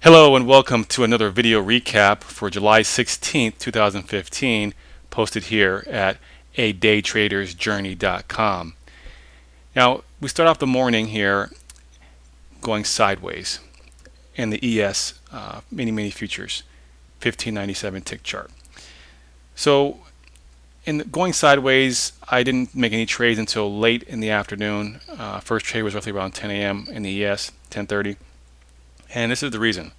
Hello and welcome to another video recap for July 16th, 2015, posted here at adaytradersjourney.com. Now, we start off the morning here going sideways in the ES mini futures 1597 tick chart. So, going sideways, I didn't make any trades until late in the afternoon. First trade was roughly around 10 a.m. in the ES, 10:30, and this is the reason.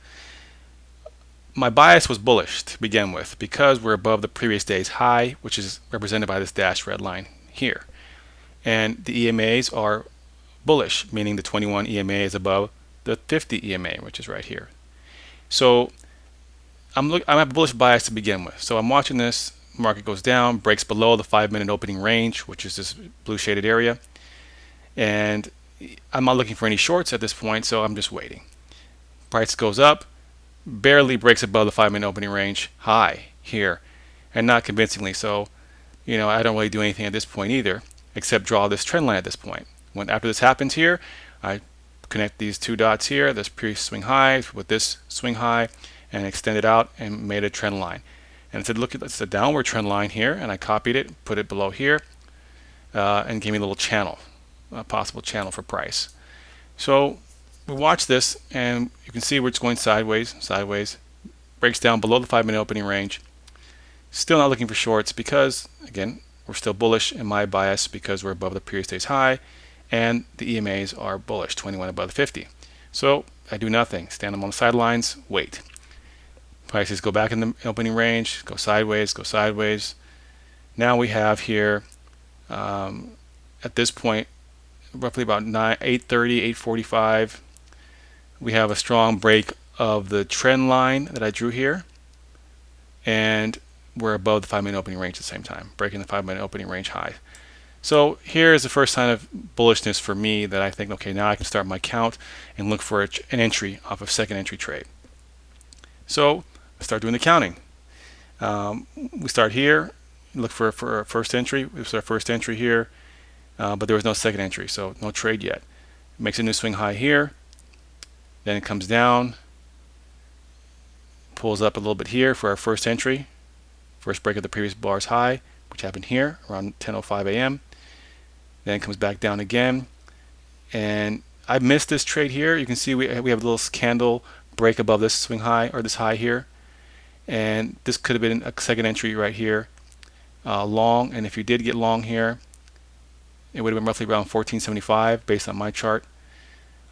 My bias was bullish to begin with because we're above the previous day's high, which is represented by this dashed red line here. And the EMAs are bullish, meaning the 21 EMA is above the 50 EMA, which is right here. So I'm a bullish bias to begin with. So I'm watching this. Market goes down, breaks below the 5-minute opening range, which is this blue shaded area. And I'm not looking for any shorts at this point, so I'm just waiting. Price goes up, barely breaks above the 5-minute opening range high here, and not convincingly. So, I don't really do anything at this point either, except draw this trend line at this point. After this happens here, I connect these two dots here, this pre-swing high with this swing high, and extend it out and made a trend line. And it said, look, it's a downward trend line here, and I copied it, put it below here, and gave me a little channel, a possible channel for price. So we watch this, and you can see where it's going sideways, breaks down below the 5-minute opening range. Still not looking for shorts because, again, we're still bullish in my bias because we're above the previous day's high, and the EMAs are bullish, 21 above the 50. So I do nothing, stand on the sidelines, wait. Prices go back in the opening range, go sideways. Now we have here, at this point, roughly about 8:30, 8:45. We have a strong break of the trend line that I drew here, and we're above the 5-minute opening range at the same time, breaking the 5-minute opening range high. So here is the first sign of bullishness for me that I think, okay, now I can start my count and look for an entry off of second entry trade. So I start doing the counting. We start here, look for a first entry. This is our first entry here, but there was no second entry, so no trade yet. It makes a new swing high here. Then it comes down, pulls up a little bit here for our first entry, first break of the previous bar's high, which happened here around 10:05 a.m. Then it comes back down again, and I missed this trade here. You can see we have a little candle break above this swing high, or this high here, and this could have been a second entry right here, long. And if you did get long here, it would have been roughly around 1475 based on my chart.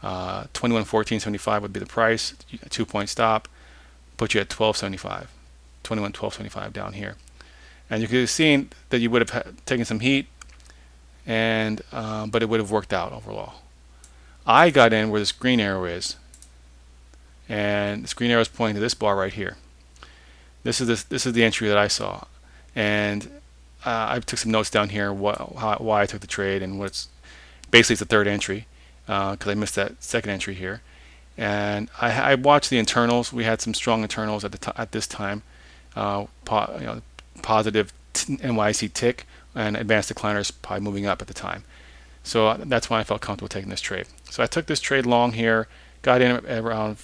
21.1475 would be the price, a 2-point stop, put you at 1275, 21.1275 down here. And you could have seen that you would have taken some heat, and but it would have worked out overall. I got in where this green arrow is, and this green arrow is pointing to this bar right here. This is the entry that I saw, and I took some notes down here why I took the trade, and basically it's the third entry. Because I missed that second entry here, and I watched the internals. We had some strong internals at this time, positive NYSE tick and advanced decliners probably moving up at the time. So that's why I felt comfortable taking this trade. So I took this trade long here, got in at around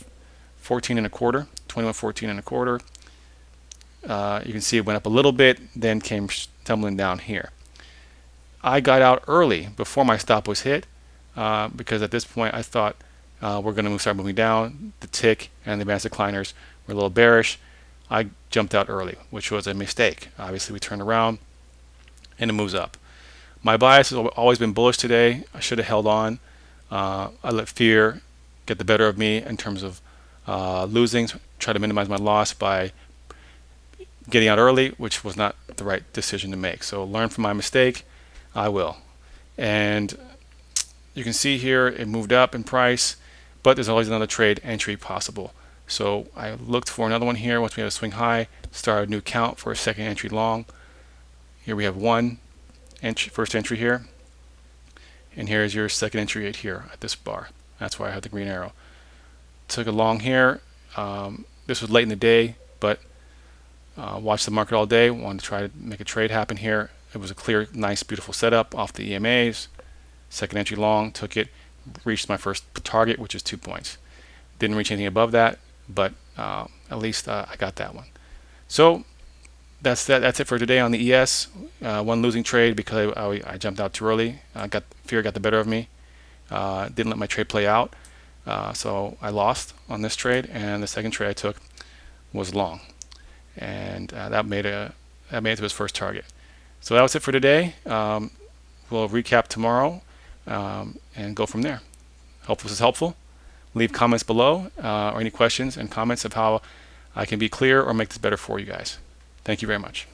14.25, 21.14.25. You can see it went up a little bit, then came tumbling down here. I got out early before my stop was hit. Because at this point I thought we're going to start moving down. The tick and the advanced decliners were a little bearish. I jumped out early, which was a mistake. Obviously we turned around and it moves up. My bias has always been bullish today. I should have held on. I let fear get the better of me in terms of losing, try to minimize my loss by getting out early, which was not the right decision to make. So learn from my mistake. I will. And you can see here it moved up in price, but there's always another trade entry possible. So I looked for another one here. Once we have a swing high, start a new count for a second entry long. Here we have first entry here, and here's your second entry right here at this bar. That's why I have the green arrow. Took a long here. This was late in the day, but watched the market all day. Wanted to try to make a trade happen here. It was a clear, nice, beautiful setup off the EMAs. Second entry long, took it, reached my first target, which is 2 points. Didn't reach anything above that, but at least I got that one. So that's it for today on the ES. One losing trade because I jumped out too early. Fear got the better of me. Didn't let my trade play out. So I lost on this trade, and the second trade I took was long, and that made it to his first target. So that was it for today. We'll recap tomorrow and go from there. Hope this is helpful. Leave comments below or any questions and comments of how I can be clear or make this better for you guys. Thank you very much.